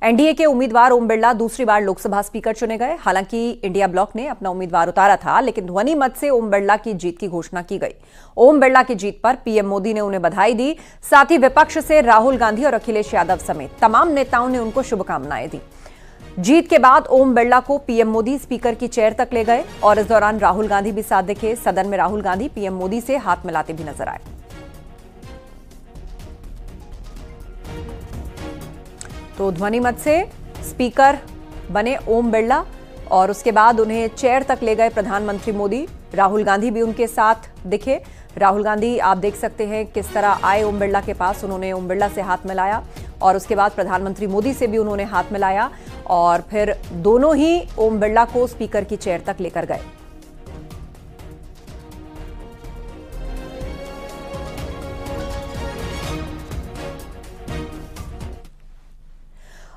NDA के उम्मीदवार ओम बिरला दूसरी बार लोकसभा स्पीकर चुने गए। हालांकि इंडिया ब्लॉक ने अपना उम्मीदवार उतारा था, लेकिन ध्वनि मत से ओम बिरला की जीत की घोषणा की गई। ओम बिरला की जीत पर पीएम मोदी ने उन्हें बधाई दी। साथ ही विपक्ष से राहुल गांधी और अखिलेश यादव समेत तमाम नेताओं ने उनको शुभकामनाएं दी। जीत के बाद ओम बिरला को पीएम मोदी स्पीकर की चेयर तक ले गए और इस दौरान राहुल गांधी भी साथ दिखे। सदन में राहुल गांधी पीएम मोदी से हाथ मिलाते भी नजर आए। तो ध्वनि मत से स्पीकर बने ओम बिरला और उसके बाद उन्हें चेयर तक ले गए प्रधानमंत्री मोदी। राहुल गांधी भी उनके साथ दिखे। राहुल गांधी आप देख सकते हैं किस तरह आए ओम बिरला के पास। उन्होंने ओम बिरला से हाथ मिलाया और उसके बाद प्रधानमंत्री मोदी से भी उन्होंने हाथ मिलाया और फिर दोनों ही ओम बिरला को स्पीकर की चेयर तक लेकर गए।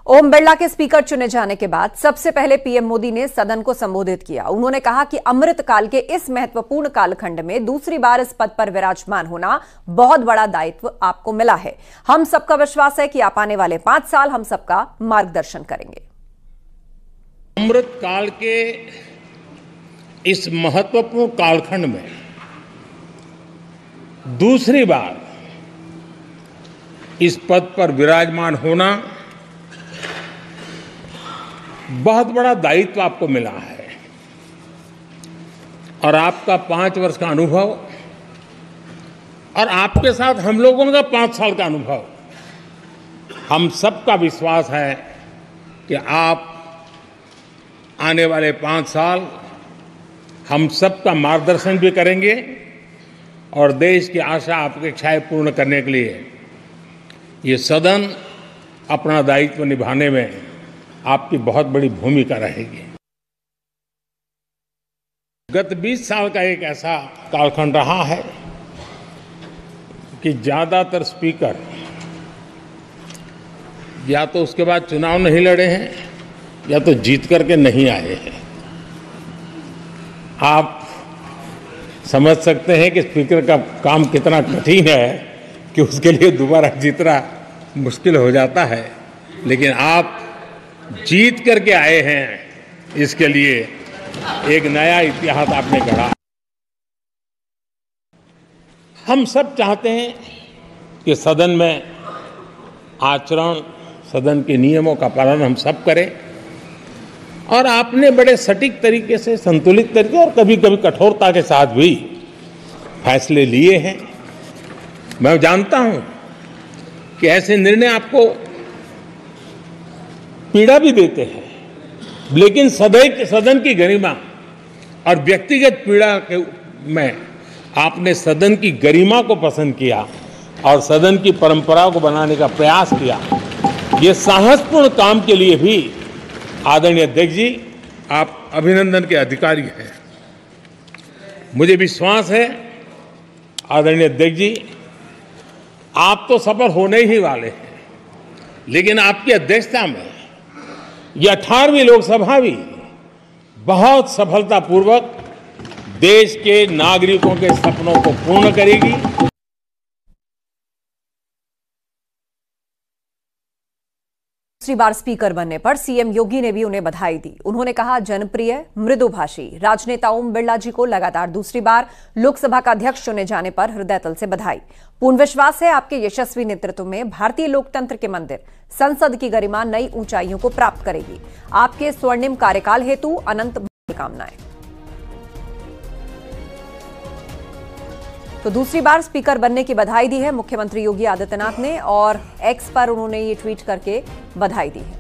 ओम बिरला के स्पीकर चुने जाने के बाद सबसे पहले पीएम मोदी ने सदन को संबोधित किया। उन्होंने कहा कि अमृत काल के इस महत्वपूर्ण कालखंड में दूसरी बार इस पद पर विराजमान होना बहुत बड़ा दायित्व आपको मिला है। हम सबका विश्वास है कि आप आने वाले 5 साल हम सबका मार्गदर्शन करेंगे। अमृत काल के इस महत्वपूर्ण कालखंड में दूसरी बार इस पद पर विराजमान होना बहुत बड़ा दायित्व आपको मिला है और आपका 5 वर्ष का अनुभव और आपके साथ हम लोगों का 5 साल का अनुभव, हम सबका विश्वास है कि आप आने वाले 5 साल हम सबका मार्गदर्शन भी करेंगे और देश की आशा अपेक्षाएं पूर्ण करने के लिए ये सदन अपना दायित्व निभाने में आपकी बहुत बड़ी भूमिका रहेगी। गत 20 साल का एक ऐसा कालखंड रहा है कि ज्यादातर स्पीकर या तो उसके बाद चुनाव नहीं लड़े हैं या तो जीत करके नहीं आए हैं। आप समझ सकते हैं कि स्पीकर का काम कितना कठिन है कि उसके लिए दोबारा जीतना मुश्किल हो जाता है, लेकिन आप जीत करके आए हैं, इसके लिए एक नया इतिहास आपने गढ़ा। हम सब चाहते हैं कि सदन में आचरण, सदन के नियमों का पालन हम सब करें और आपने बड़े सटीक तरीके से, संतुलित तरीके और कभी कभी कठोरता के साथ भी फैसले लिए हैं। मैं जानता हूं कि ऐसे निर्णय आपको पीड़ा भी देते हैं, लेकिन सदन की गरिमा और व्यक्तिगत पीड़ा के में आपने सदन की गरिमा को पसंद किया और सदन की परंपरा को बनाने का प्रयास किया। ये साहसपूर्ण काम के लिए भी आदरणीय अध्यक्ष जी, आप अभिनंदन के अधिकारी हैं। मुझे विश्वास है आदरणीय अध्यक्ष जी, आप तो सफल होने ही वाले हैं, लेकिन आपकी अध्यक्षता में यह 18वीं लोकसभा भी बहुत सफलतापूर्वक देश के नागरिकों के सपनों को पूर्ण करेगी। दूसरी बार स्पीकर बनने पर सीएम योगी ने भी उन्हें बधाई दी। उन्होंने कहा, जनप्रिय मृदुभाषी राजनेता ओम बिरला जी को लगातार दूसरी बार लोकसभा का अध्यक्ष चुने जाने पर हृदयतल से बधाई। पूर्ण विश्वास है आपके यशस्वी नेतृत्व में भारतीय लोकतंत्र के मंदिर संसद की गरिमा नई ऊंचाइयों को प्राप्त करेगी। आपके स्वर्णिम कार्यकाल हेतु अनंत कामनाएं। तो दूसरी बार स्पीकर बनने की बधाई दी है मुख्यमंत्री योगी आदित्यनाथ ने और एक्स पर उन्होंने ये ट्वीट करके बधाई दी है।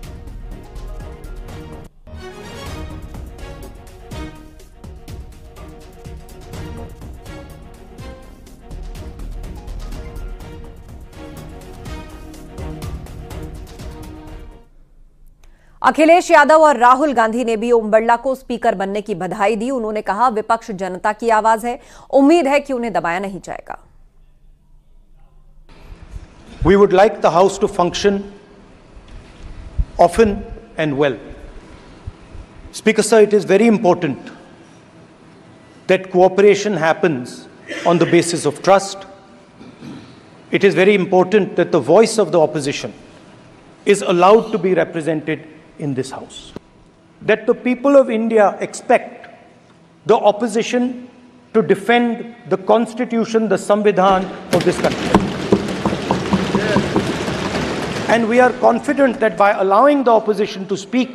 अखिलेश यादव और राहुल गांधी ने भी ओम बिरला को स्पीकर बनने की बधाई दी। उन्होंने कहा, विपक्ष जनता की आवाज है, उम्मीद है कि उन्हें दबाया नहीं जाएगा। We would like the House to function often and well. Speaker sir, it is very important that cooperation happens on the basis of trust. It is very important that the voice of the opposition is allowed to be represented in this House. That the people of India expect the opposition to defend the Constitution, the Samvidhan of this country. And we are confident that by allowing the opposition to speak,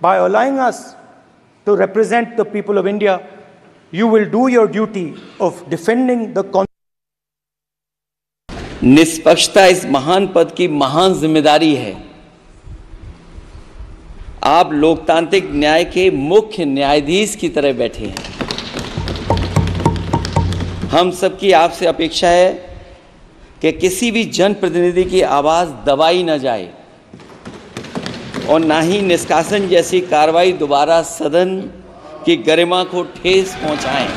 by allowing us to represent the people of India, you will do your duty of defending the Constitution. निष्पक्षता इस महान पद की महान जिम्मेदारी है। आप लोकतांत्रिक न्याय के मुख्य न्यायाधीश की तरह बैठे हैं। हम सबकी आपसे अपेक्षा है कि किसी भी जनप्रतिनिधि की आवाज़ दबाई न जाए और ना ही निष्कासन जैसी कार्रवाई दोबारा सदन की गरिमा को ठेस पहुंचाएं।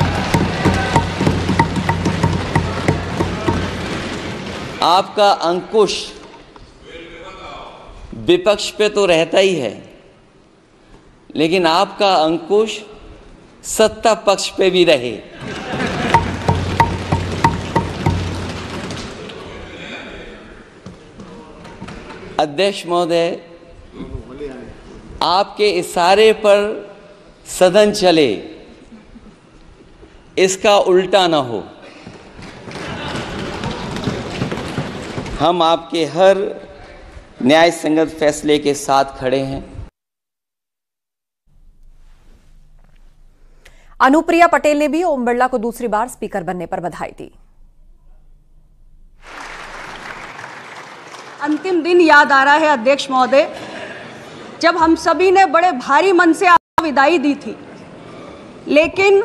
आपका अंकुश विपक्ष पे तो रहता ही है, लेकिन आपका अंकुश सत्ता पक्ष पे भी रहे। अध्यक्ष महोदय, आपके इशारे पर सदन चले, इसका उल्टा ना हो। हम आपके हर न्याय संगत फैसले के साथ खड़े हैं। अनुप्रिया पटेल ने भी ओम बिरला को दूसरी बार स्पीकर बनने पर बधाई दी। अंतिम दिन याद आ रहा है अध्यक्ष महोदय, जब हम सभी ने बड़े भारी मन से आपको विदाई दी थी, लेकिन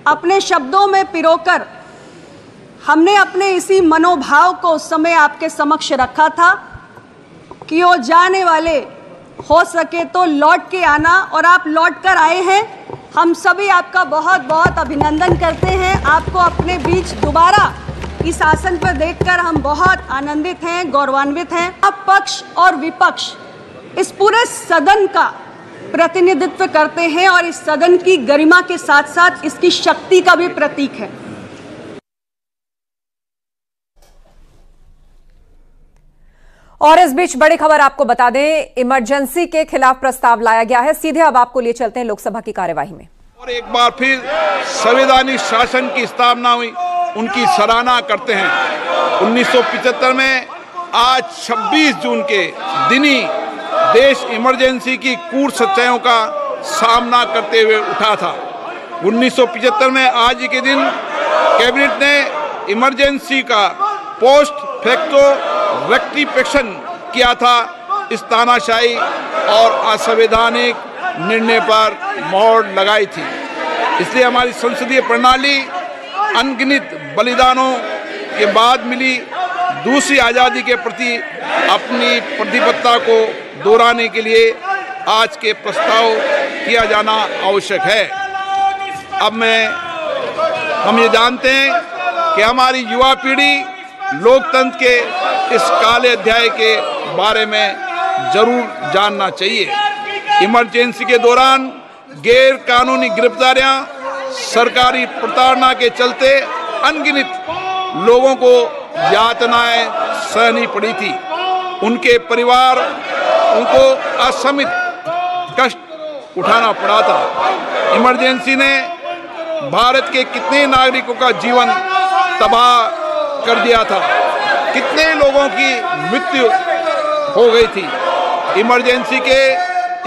अपने शब्दों में पिरोकर हमने अपने इसी मनोभाव को उस समय आपके समक्ष रखा था कि वो जाने वाले हो सके तो लौट के आना, और आप लौट कर आए हैं। हम सभी आपका बहुत बहुत अभिनंदन करते हैं। आपको अपने बीच दोबारा इस आसन पर देखकर हम बहुत आनंदित हैं, गौरवान्वित हैं। अब पक्ष और विपक्ष इस पूरे सदन का प्रतिनिधित्व करते हैं और इस सदन की गरिमा के साथ साथ इसकी शक्ति का भी प्रतीक है। और इस बीच बड़ी खबर आपको बता दें, इमरजेंसी के खिलाफ प्रस्ताव लाया गया है। सीधे अब आपको लिए चलते हैं लोकसभा की कार्यवाही में। और एक बार फिर संवैधानिक शासन की स्थापना हुई, उनकी सराहना करते हैं। 1975 में आज 26 जून के दिन ही देश इमरजेंसी की कूट सच्चाइयों का सामना करते हुए उठा था। 1975 में आज के दिन कैबिनेट ने इमरजेंसी का पोस्ट फैक्टो रेक्टिफिकेशन किया था। इस तानाशाही और असंवैधानिक निर्णय पर मोहर लगाई थी। इसलिए हमारी संसदीय प्रणाली अनगिनत बलिदानों के बाद मिली दूसरी आज़ादी के प्रति अपनी प्रतिबद्धता को दोहराने के लिए आज के प्रस्ताव किया जाना आवश्यक है। अब हम ये जानते हैं कि हमारी युवा पीढ़ी लोकतंत्र के इस काले अध्याय के बारे में जरूर जानना चाहिए। इमरजेंसी के दौरान गैर कानूनी गिरफ्तारियां, सरकारी प्रताड़ना के चलते अनगिनत लोगों को यातनाएं सहनी पड़ी थी। उनके परिवार उनको असीमित कष्ट उठाना पड़ा था। इमरजेंसी ने भारत के कितने नागरिकों का जीवन तबाह कर दिया था, कितने लोगों की मृत्यु हो गई थी। इमरजेंसी के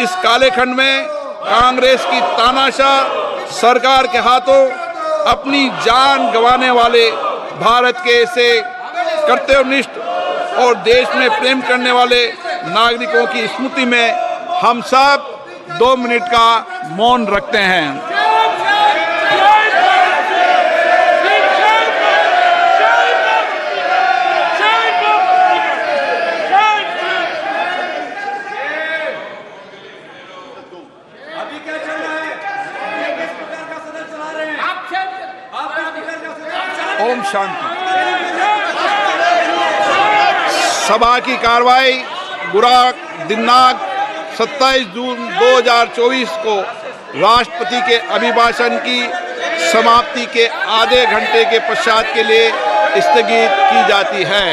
इस काले खंड में कांग्रेस की तानाशाह सरकार के हाथों अपनी जान गंवाने वाले भारत के ऐसे कर्तव्यनिष्ठ और देश में प्रेम करने वाले नागरिकों की स्मृति में हम सब 2 मिनट का मौन रखते हैं। ओम शांति। सभा की कार्रवाई दिनांक 27 जून 2024 को राष्ट्रपति के अभिभाषण की समाप्ति के आधे घंटे के पश्चात के लिए स्थगित की जाती है।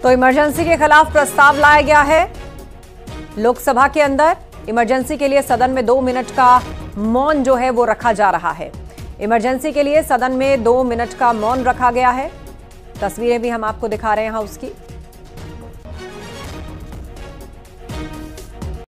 तो इमरजेंसी के खिलाफ प्रस्ताव लाया गया है लोकसभा के अंदर। इमरजेंसी के लिए सदन में 2 मिनट का मौन जो है वो रखा जा रहा है। इमरजेंसी के लिए सदन में 2 मिनट का मौन रखा गया है। तस्वीरें भी हम आपको दिखा रहे हैं हाउस की।